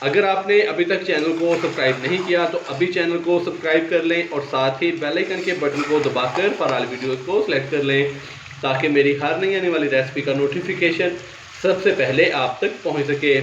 अगर आपने अभी तक चैनल को सब्सक्राइब नहीं किया तो अभी चैनल को सब्सक्राइब कर लें और साथ ही बेल आइकन के बटन को दबाकर फॉर ऑल वीडियोस को सिलेक्ट कर लें ताकि मेरी हर नई आने वाली रेसिपी का नोटिफिकेशन सबसे पहले आप तक पहुंच सके।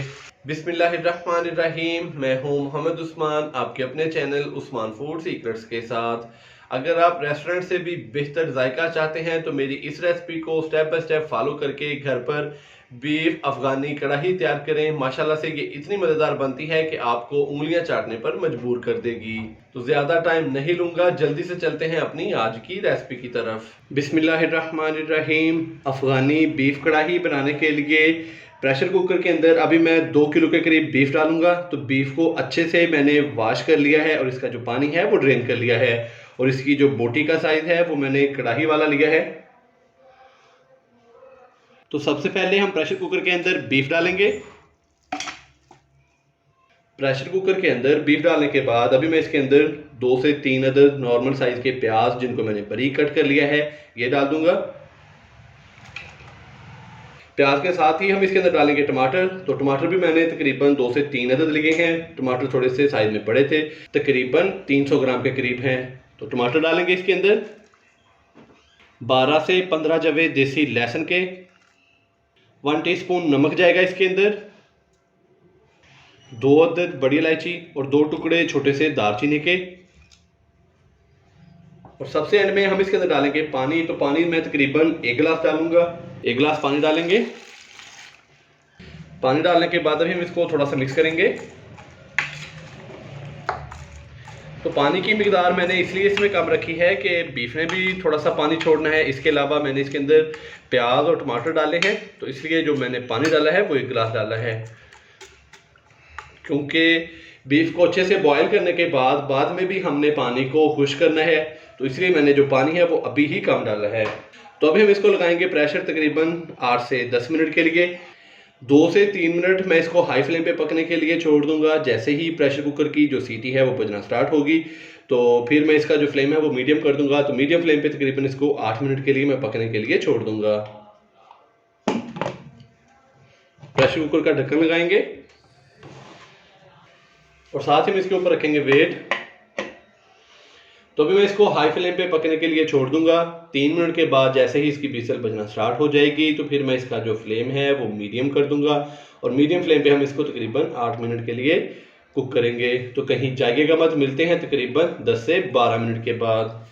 बिस्मिल्लाहिर्रहमानिर्रहीम। मैं हूं मोहम्मद उस्मान, आपके अपने चैनल उस्मान फूड सीक्रेट्स के साथ। अगर आप रेस्टोरेंट से भी बेहतर जायका चाहते हैं तो मेरी इस रेसिपी को स्टेप बाय स्टेप फॉलो करके घर पर बीफ अफगानी कढ़ाई तैयार करें। माशाल्लाह से ये इतनी मज़ेदार बनती है कि आपको उंगलियां चाटने पर मजबूर कर देगी। तो ज़्यादा टाइम नहीं लूँगा, जल्दी से चलते हैं अपनी आज की रेसिपी की तरफ। बिस्मिल्लाहिर्रहमानिर्रहीम। अफगानी बीफ कढ़ाई बनाने के लिए प्रेशर कुकर के अंदर अभी मैं 2 किलो के करीब बीफ डालूंगा। तो बीफ को अच्छे से मैंने वॉश कर लिया है और इसका जो पानी है वो ड्रेन कर लिया है और इसकी जो बोटी का साइज है वो मैंने कढ़ाई वाला लिया है। तो सबसे पहले हम प्रेशर कुकर के अंदर बीफ डालेंगे। प्रेशर कुकर के अंदर बीफ डालने के बाद अभी मैं इसके अंदर 2 से 3 अदद नॉर्मल साइज के प्याज जिनको मैंने बारीक कट कर लिया है ये डाल दूंगा। प्याज के साथ ही हम इसके अंदर डालेंगे टमाटर। तो टमाटर भी मैंने तकरीबन 2 से 3 अदद लिए हैं। टमाटर थोड़े से साइज में बड़े थे, तकरीबन 300 ग्राम के करीब हैं। तो टमाटर डालेंगे इसके अंदर। 12 से 15 जवे देसी लहसुन के, 1 टीस्पून नमक जाएगा इसके अंदर, 2 अदद बड़ी इलायची और 2 टुकड़े छोटे से दालचीनी के। और सबसे एंड में हम इसके अंदर डालेंगे पानी। तो पानी मैं तकरीबन 1 गिलास डालूंगा। 1 गिलास पानी डालेंगे। पानी डालने के बाद अभी हम इसको थोड़ा सा मिक्स करेंगे। तो पानी की मिकदार मैंने इसलिए इसमें कम रखी है कि बीफ में भी थोड़ा सा पानी छोड़ना है। इसके अलावा मैंने इसके अंदर प्याज और टमाटर डाले हैं तो इसलिए जो मैंने पानी डाला है वो 1 गिलास डाला है। क्योंकि बीफ को अच्छे से बॉयल करने के बाद में भी हमने पानी को खुश्क करना है तो इसलिए मैंने जो पानी है वो अभी ही कम डाला है। तो अभी हम इसको लगाएंगे प्रेशर तकरीबन 8 से 10 मिनट के लिए। 2 से 3 मिनट मैं इसको हाई फ्लेम पे पकने के लिए छोड़ दूंगा। जैसे ही प्रेशर कुकर की जो सीटी है वो बजना स्टार्ट होगी तो फिर मैं इसका जो फ्लेम है वो मीडियम कर दूंगा। तो मीडियम फ्लेम पे तकरीबन इसको 8 मिनट के लिए मैं पकने के लिए छोड़ दूंगा। प्रेशर कुकर का ढक्कन लगाएंगे और साथ ही हम इसके ऊपर रखेंगे वेट। तो अभी मैं इसको हाई फ्लेम पे पकने के लिए छोड़ दूंगा। 3 मिनट के बाद जैसे ही इसकी विसल बजना स्टार्ट हो जाएगी तो फिर मैं इसका जो फ्लेम है वो मीडियम कर दूंगा और मीडियम फ्लेम पे हम इसको तकरीबन 8 मिनट के लिए कुक करेंगे। तो कहीं जाइएगा मत, मिलते हैं तकरीबन 10 से 12 मिनट के बाद।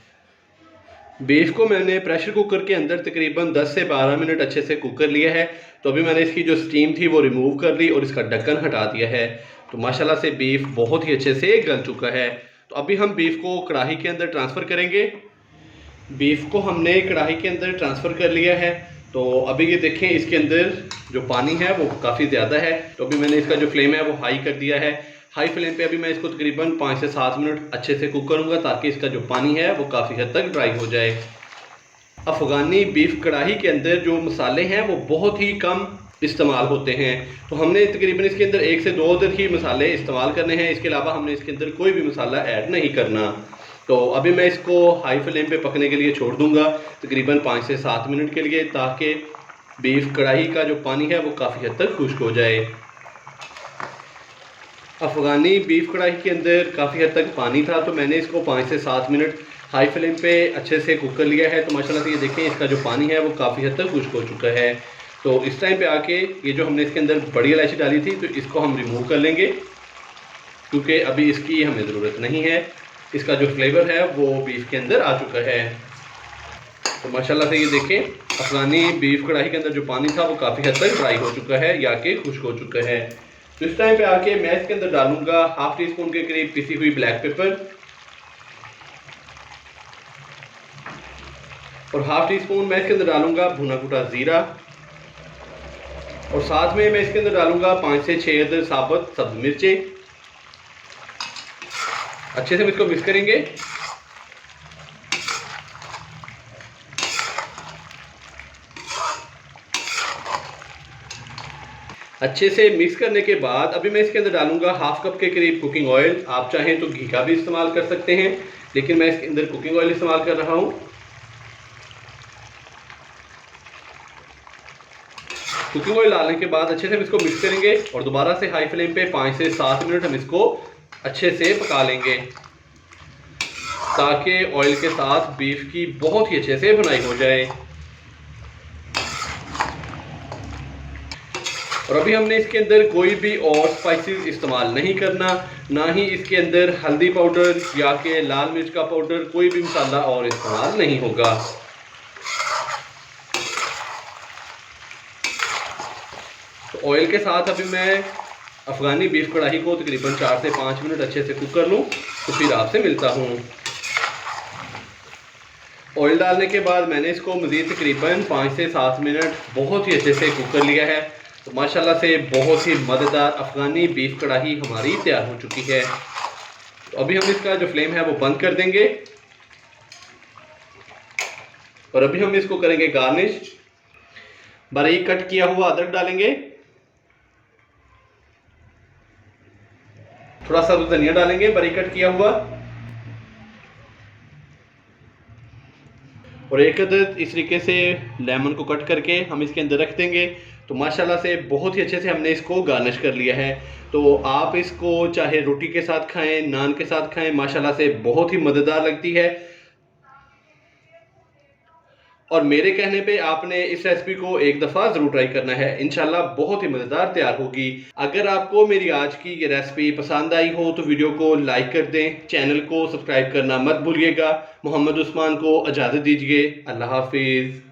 बीफ को मैंने प्रेशर कुकर के अंदर तकरीबन 10 से 12 मिनट अच्छे से कुक कर लिया है। तो अभी मैंने इसकी जो स्टीम थी वो रिमूव कर ली और इसका ढक्कन हटा दिया है। तो माशाल्लाह से बीफ बहुत ही अच्छे से गल चुका है। तो अभी हम बीफ को कढ़ाई के अंदर ट्रांसफ़र करेंगे। बीफ को हमने कढ़ाई के अंदर ट्रांसफ़र कर लिया है। तो अभी ये देखें इसके अंदर जो पानी है वो काफ़ी ज़्यादा है। तो अभी मैंने इसका जो फ्लेम है वो हाई कर दिया है। हाई फ्लेम पे अभी मैं इसको तकरीबन 5 से 7 मिनट अच्छे से कुक करूँगा ताकि इसका जो पानी है वो काफ़ी हद तक ड्राई हो जाए। अफ़गानी बीफ कढ़ाई के अंदर जो मसाले हैं वो बहुत ही कम इस्तेमाल होते हैं। तो हमने तकरीबन इसके अंदर 1 से 2 अदद ही मसाले इस्तेमाल करने हैं। इसके अलावा हमने इसके अंदर कोई भी मसाला ऐड नहीं करना। तो अभी मैं इसको हाई फ्लेम पे पकने के लिए छोड़ दूंगा तकरीबन 5 से 7 मिनट के लिए ताकि बीफ कढ़ाई का जो पानी है वो काफ़ी हद तक खुश्क हो जाए। अफ़गानी बीफ कढ़ाई के अंदर काफ़ी हद तक पानी था तो मैंने इसको 5 से 7 मिनट हाई फ्लेम पे अच्छे से कुक कर लिया है। तो माशाल्लाह से ये देखें इसका जो पानी है वो काफ़ी हद तक खुश्क हो चुका है। तो इस टाइम पे आके ये जो हमने इसके अंदर बड़ी इलायची डाली थी तो इसको हम रिमूव कर लेंगे क्योंकि अभी इसकी हमें ज़रूरत नहीं है। इसका जो फ्लेवर है वो बीफ के अंदर आ चुका है। तो माशाल्लाह से ये देखें अफ़गानी बीफ कढ़ाई के अंदर जो पानी था वो काफ़ी हद तक ड्राई हो चुका है या कि खुश्क हो चुका है। तो इस टाइम पे आके मैं इसके अंदर डालूंगा ½ टीस्पून के करीब पिसी हुई ब्लैक पेपर और ½ टीस्पून मैं इसके अंदर डालूंगा भुना कुटा ज़ीरा और साथ में मैं इसके अंदर डालूंगा 5 से 6 अदद साबुत सब्ज़ मिर्चें। अच्छे से हम इसको मिक्स करेंगे। अच्छे से मिक्स करने के बाद अभी मैं इसके अंदर डालूंगा ½ कप के करीब कुकिंग ऑयल। आप चाहें तो घी का भी इस्तेमाल कर सकते हैं लेकिन मैं इसके अंदर कुकिंग ऑयल इस्तेमाल कर रहा हूं। कुकिंग ऑयल डालने के बाद अच्छे से हम इसको मिक्स करेंगे और दोबारा से हाई फ्लेम पे 5 से 7 मिनट हम इसको अच्छे से पका लेंगे ताकि ऑयल के साथ बीफ की बहुत ही अच्छे से भुनाई हो जाए। और अभी हमने इसके अंदर कोई भी और स्पाइसेस इस्तेमाल नहीं करना, ना ही इसके अंदर हल्दी पाउडर या के लाल मिर्च का पाउडर, कोई भी मसाला और इस्तेमाल नहीं होगा। तो ऑयल के साथ अभी मैं अफगानी बीफ कढ़ाई को तकरीबन 4 से 5 मिनट अच्छे से कुक कर लूँ, तो फिर आपसे मिलता हूँ। ऑयल डालने के बाद मैंने इसको मज़ीद तकरीबन 5 से 7 मिनट बहुत ही अच्छे से कुक कर लिया है। तो माशाल्लाह से बहुत ही मज़ेदार अफगानी बीफ कढ़ाई हमारी तैयार हो चुकी है। तो अभी हम इसका जो फ्लेम है वो बंद कर देंगे और अभी हम इसको करेंगे गार्निश। बारीक कट किया हुआ अदरक डालेंगे, थोड़ा सा धनिया डालेंगे बारीक कट किया हुआ, और एक अदद इस तरीके से लेमन को कट करके हम इसके अंदर रख देंगे। तो माशाल्लाह से बहुत ही अच्छे से हमने इसको गार्निश कर लिया है। तो आप इसको चाहे रोटी के साथ खाएं, नान के साथ खाएं, माशाल्लाह से बहुत ही मज़ेदार लगती है। और मेरे कहने पे आपने इस रेसिपी को एक दफ़ा ज़रूर ट्राई करना है, इंशाल्लाह बहुत ही मज़ेदार तैयार होगी। अगर आपको मेरी आज की ये रेसिपी पसंद आई हो तो वीडियो को लाइक कर दें, चैनल को सब्सक्राइब करना मत भूलिएगा। मोहम्मद उस्मान को इजाज़त दीजिए। अल्लाह हाफिज़।